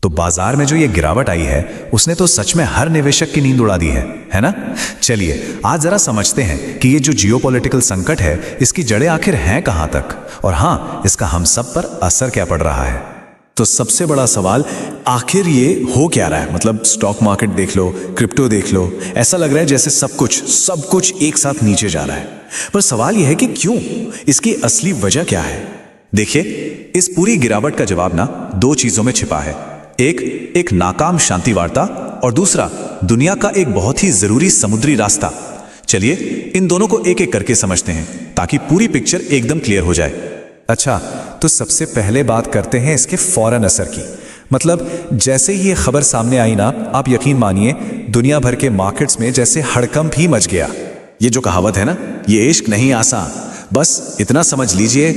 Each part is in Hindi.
तो बाजार में जो ये गिरावट आई है उसने तो सच में हर निवेशक की नींद उड़ा दी है ना। चलिए आज जरा समझते हैं कि ये जो जियोपॉलिटिकल संकट है इसकी जड़ें आखिर हैं कहां तक, और हां, इसका हम सब पर असर क्या पड़ रहा है। तो सबसे बड़ा सवाल, आखिर ये हो क्या रहा है। मतलब स्टॉक मार्केट देख लो, क्रिप्टो देख लो, ऐसा लग रहा है जैसे सब कुछ एक साथ नीचे जा रहा है। पर सवाल यह है कि क्यों, इसकी असली वजह क्या है। देखिए, इस पूरी गिरावट का जवाब ना दो चीजों में छिपा है। एक नाकाम शांति वार्ता और दूसरा दुनिया का एक बहुत ही जरूरी समुद्री रास्ता। चलिए इन दोनों को एक एक करके समझते हैं ताकि पूरी पिक्चर एकदम क्लियर हो जाए। अच्छा, तो सबसे पहले बात करते हैं इसके फौरन असर की। मतलब जैसे ही ये खबर सामने आई ना, आप यकीन मानिए दुनिया भर के मार्केट्स में जैसे हड़कंप ही मच गया। ये जो कहावत है ना, ये इश्क नहीं आसान, बस इतना समझ लीजिए,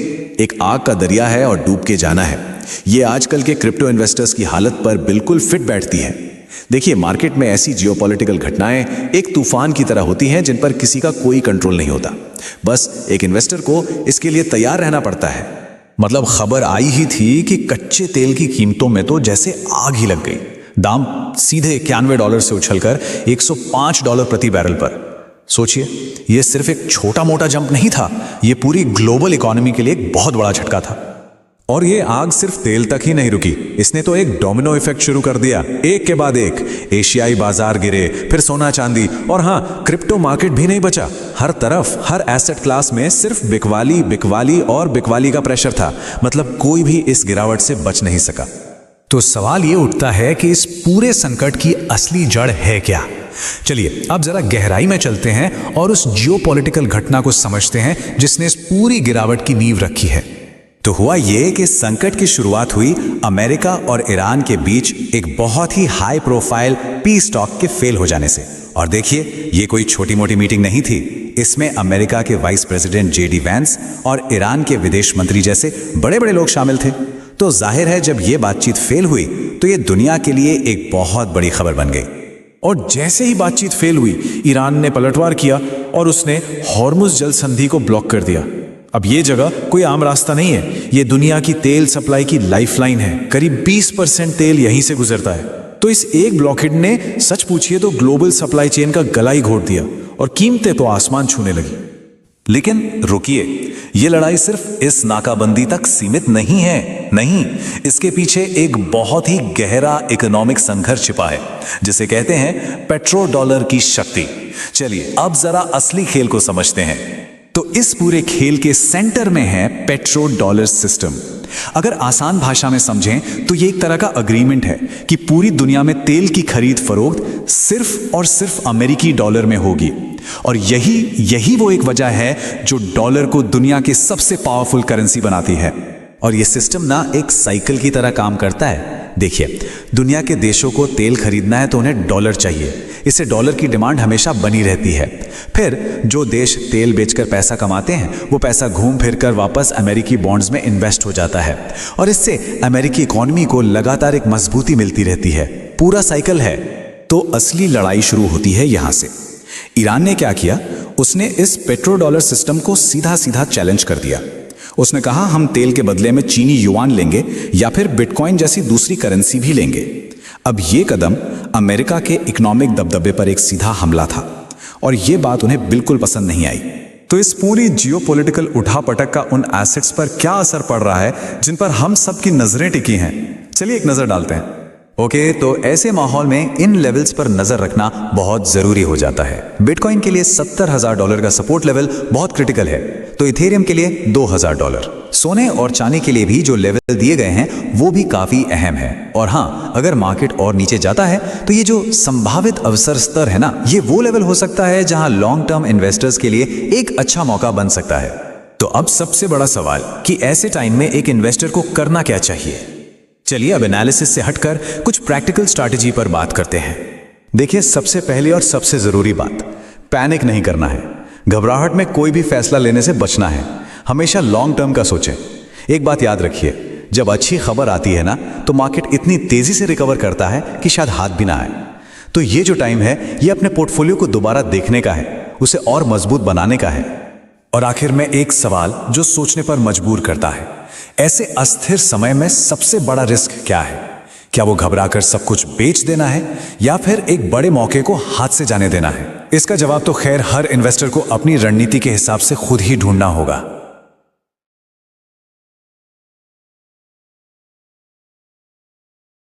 एक आग का दरिया है और डूब के जाना है। ये आजकल के क्रिप्टो इन्वेस्टर्स की हालत पर बिल्कुल फिट बैठती है। देखिए, मार्केट में ऐसी जियोपॉलिटिकल घटनाएं एक तूफान की तरह होती हैं जिन पर किसी का कोई कंट्रोल नहीं होता। बस एक इन्वेस्टर को इसके लिए तैयार रहना पड़ता है। मतलब खबर आई ही थी कि कच्चे तेल की कीमतों में तो जैसे आग ही लग गई। दाम सीधे $91 से उछलकर $105 प्रति बैरल पर। सोचिए, यह सिर्फ एक छोटा मोटा जंप नहीं था, यह पूरी ग्लोबल इकोनॉमी के लिए एक बहुत बड़ा झटका था। और ये आग सिर्फ तेल तक ही नहीं रुकी, इसने तो एक डोमिनो इफेक्ट शुरू कर दिया। एक के बाद एक एशियाई बाजार गिरे, फिर सोना चांदी, और हाँ, क्रिप्टो मार्केट भी नहीं बचा। हर तरफ, हर एसेट क्लास में सिर्फ बिकवाली और बिकवाली का प्रेशर था। मतलब कोई भी इस गिरावट से बच नहीं सका। तो सवाल ये उठता है कि इस पूरे संकट की असली जड़ है क्या। चलिए अब जरा गहराई में चलते हैं और उस जियोपॉलिटिकल घटना को समझते हैं जिसने इस पूरी गिरावट की नींव रखी है। तो हुआ ये कि संकट की शुरुआत हुई अमेरिका और ईरान के बीच एक बहुत ही हाई प्रोफाइल पीस टॉक के फेल हो जाने से। और देखिए, ये कोई छोटी मोटी मीटिंग नहीं थी। इसमें अमेरिका के वाइस प्रेसिडेंट जेडी वैंस और ईरान के विदेश मंत्री जैसे बड़े बड़े लोग शामिल थे। तो जाहिर है, जब ये बातचीत फेल हुई तो ये दुनिया के लिए एक बहुत बड़ी खबर बन गई। और जैसे ही बातचीत फेल हुई, ईरान ने पलटवार किया और उसने हॉर्मुज जल संधि को ब्लॉक कर दिया। अब ये जगह कोई आम रास्ता नहीं है, ये दुनिया की तेल सप्लाई की लाइफलाइन है। करीब 20% तेल यहीं से गुजरता है। तो इस एक ब्लॉकेड ने सच पूछिए तो ग्लोबल सप्लाई चेन का गला ही घोट दिया और कीमतें तो आसमान छूने लगी। लेकिन रुकिए, ये लड़ाई सिर्फ इस नाकाबंदी तक सीमित नहीं है। नहीं, इसके पीछे एक बहुत ही गहरा इकोनॉमिक संघर्ष छिपा है, जिसे कहते हैं पेट्रो डॉलर की शक्ति। चलिए अब जरा असली खेल को समझते हैं। तो इस पूरे खेल के सेंटर में है पेट्रो डॉलर सिस्टम। अगर आसान भाषा में समझें तो ये एक तरह का अग्रीमेंट है कि पूरी दुनिया में तेल की खरीद फरोख्त सिर्फ और सिर्फ अमेरिकी डॉलर में होगी। और यही वो एक वजह है जो डॉलर को दुनिया की सबसे पावरफुल करेंसी बनाती है। और ये सिस्टम ना एक साइकिल की तरह काम करता है। देखिए, दुनिया के देशों को तेल खरीदना है तो उन्हें डॉलर चाहिए, इससे डॉलर की डिमांड हमेशा बनी रहती है। फिर जो देश तेल बेचकर पैसा कमाते हैं, वो पैसा घूम फिर कर वापस अमेरिकी बॉन्ड्स में इन्वेस्ट हो जाता है और इससे अमेरिकी इकोनॉमी को लगातार एक मजबूती मिलती रहती है। पूरा साइकिल है। तो असली लड़ाई शुरू होती है यहां से। ईरान ने क्या किया, उसने इस पेट्रो डॉलर सिस्टम को सीधा सीधा चैलेंज कर दिया। उसने कहा, हम तेल के बदले में चीनी युआन लेंगे या फिर बिटकॉइन जैसी दूसरी करेंसी भी लेंगे। अब ये कदम अमेरिका के इकोनॉमिक दबदबे पर एक सीधा हमला था और ये बात उन्हें बिल्कुल पसंद नहीं आई। तो इस पूरी जियोपॉलिटिकल उठापटक का उन एसेट्स पर क्या असर पड़ रहा है जिन पर हम सब की नजरें टिकी हैं। चलिए एक नजर डालते हैं। ओके, तो ऐसे माहौल में इन लेवल्स पर नजर रखना बहुत जरूरी हो जाता है। बिटकॉइन के लिए $70,000 का सपोर्ट लेवल बहुत क्रिटिकल है, तो इथेरियम के लिए $2,000। सोने और चांदी के लिए भी जो लेवल दिए गए हैं वो भी काफी अहम है। और हाँ, अगर मार्केट और नीचे जाता है तो ये जो संभावित अवसर स्तर है ना, ये वो लेवल हो सकता है जहां लॉन्ग टर्म इन्वेस्टर्स के लिए एक अच्छा मौका बन सकता है। तो अब सबसे बड़ा सवाल कि ऐसे टाइम में एक इन्वेस्टर को करना क्या चाहिए। चलिए अब एनालिसिस से हटकर कुछ प्रैक्टिकल स्ट्रैटेजी पर बात करते हैं। देखिए, सबसे पहली और सबसे जरूरी बात, पैनिक नहीं करना है। घबराहट में कोई भी फैसला लेने से बचना है। हमेशा लॉन्ग टर्म का सोचें। एक बात याद रखिए, जब अच्छी खबर आती है ना, तो मार्केट इतनी तेजी से रिकवर करता है कि शायद हाथ भी ना आए। तो ये जो टाइम है, ये अपने पोर्टफोलियो को दोबारा देखने का है, उसे और मजबूत बनाने का है। और आखिर में एक सवाल जो सोचने पर मजबूर करता है, ऐसे अस्थिर समय में सबसे बड़ा रिस्क क्या है। क्या वो घबराकर सब कुछ बेच देना है या फिर एक बड़े मौके को हाथ से जाने देना है? इसका जवाब तो खैर हर इन्वेस्टर को अपनी रणनीति के हिसाब से खुद ही ढूंढना होगा।